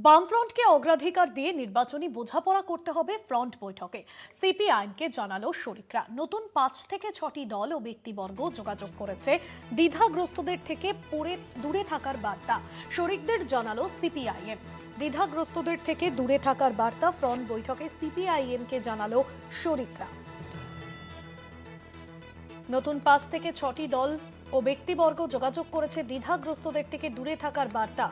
বামফ্রন্টকে অগ্রাধিকার দিয়ে নির্বাচনী বোঝাপড়া করতে হবে ফ্রন্ট বৈঠকে সিপিআইএমকে জানালো শরিকরা। নতুন ৫ থেকে ৬টি দল ও ব্যক্তিবর্গ যোগাযোগ করেছে দ্বিধাগ্রস্তদের থেকে দূরে থাকার বার্তা শরিকদের জানালো সিপিআইএম। দ্বিধাগ্রস্তদের থেকে দূরে থাকার বার্তা ফ্রন্ট বৈঠকে সিপিআইএমকে জানালো শরিকরা। নতুন ৫ থেকে ৬টি দল ও ব্যক্তিবর্গ যোগাযোগ করেছে দ্বিধাগ্রস্তদের থেকে দূরে থাকার বার্তা।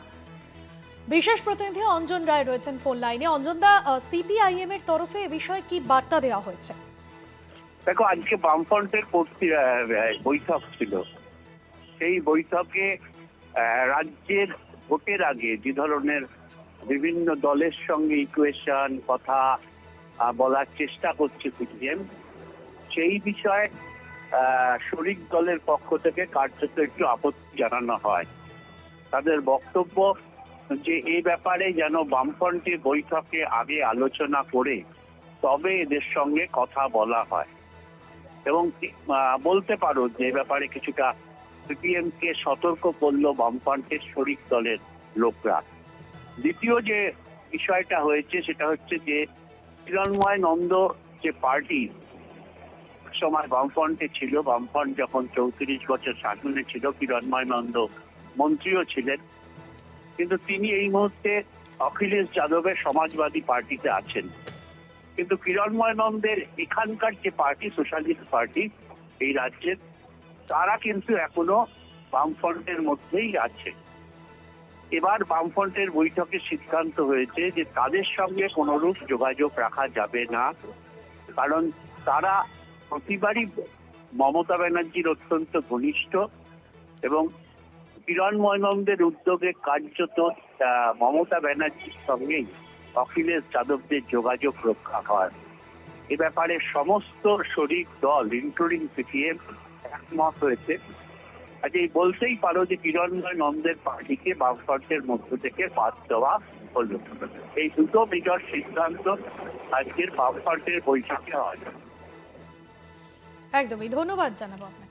বিশেষ প্রতিনিধি অঞ্জন রায় রয়েছেন ফোন লাইনে। অঞ্জন দা, সিপিআইএম এর তরফে এ বিষয়ে কি বার্তা দেওয়া হয়েছে? দেখো, আজকে বামফ্রন্টের বৈঠক ছিল। সেই বৈঠকে রাজ্যের ভোটের আগে যে ধরনের বিভিন্ন দলের সঙ্গে ইকুয়েশন কথা বলার চেষ্টা করছে সিপিএম, সেই বিষয়ে শরিক দলের পক্ষ থেকে কার্যত একটু আপত্তি জানানো হয়। তাদের বক্তব্য যে এই ব্যাপারে যেন বামফ্রন্টের বৈঠকে আগে আলোচনা করে তবে এদের সঙ্গে কথা বলা হয়, এবং বলতে পারো যে ব্যাপারে কিছুটা সিপিএম কে সতর্ক করলো বামফ্রন্টের শরিক দলের লোকরা। দ্বিতীয় যে বিষয়টা হয়েছে সেটা হচ্ছে যে কিরণময় নন্দ যে পার্টি সময় বামফ্রন্টে ছিল, বামফ্রন্ট যখন ৩৪ বছর শাসনে ছিল, কিরণময় নন্দ মন্ত্রীও ছিলেন, কিন্তু তিনি এই মুহূর্তে অখিলেশ যাদবের সমাজবাদী পার্টিতে আছেন। কিন্তু কিরণময় নন্দের এখানকার যে পার্টি, সোশ্যালিস্ট পার্টি এই রাজ্যের, তারা কিন্তু এখনো বামফ্রন্টের মধ্যেই আছে। এবার বামফ্রন্টের বৈঠকে সিদ্ধান্ত হয়েছে যে তাদের সঙ্গে কোনরূপ যোগাযোগ রাখা যাবে না, কারণ তারা প্রতিবারই মমতা ব্যানার্জির অত্যন্ত ঘনিষ্ঠ, এবং কিরণময় নন্দের উদ্যোগে কার্যত মমতা ব্যানার্জির সঙ্গেই অখিলেশ যাদবদের যোগাযোগ রক্ষা হয়। এ ব্যাপারে সমস্ত শরিক দল ইনক্লুডিং সিপিএম একমত হয়েছে। আজ এই বলতেই পারো যে কিরণময় নন্দের পার্টিকে বামফ্রন্টের মধ্য থেকে বাদ দেওয়া হলো। এই দুটো মেজর সিদ্ধান্ত আজকের বামফ্রন্টের বৈঠকে হয়। একদমই, ধন্যবাদ জানাবো আপনাকে।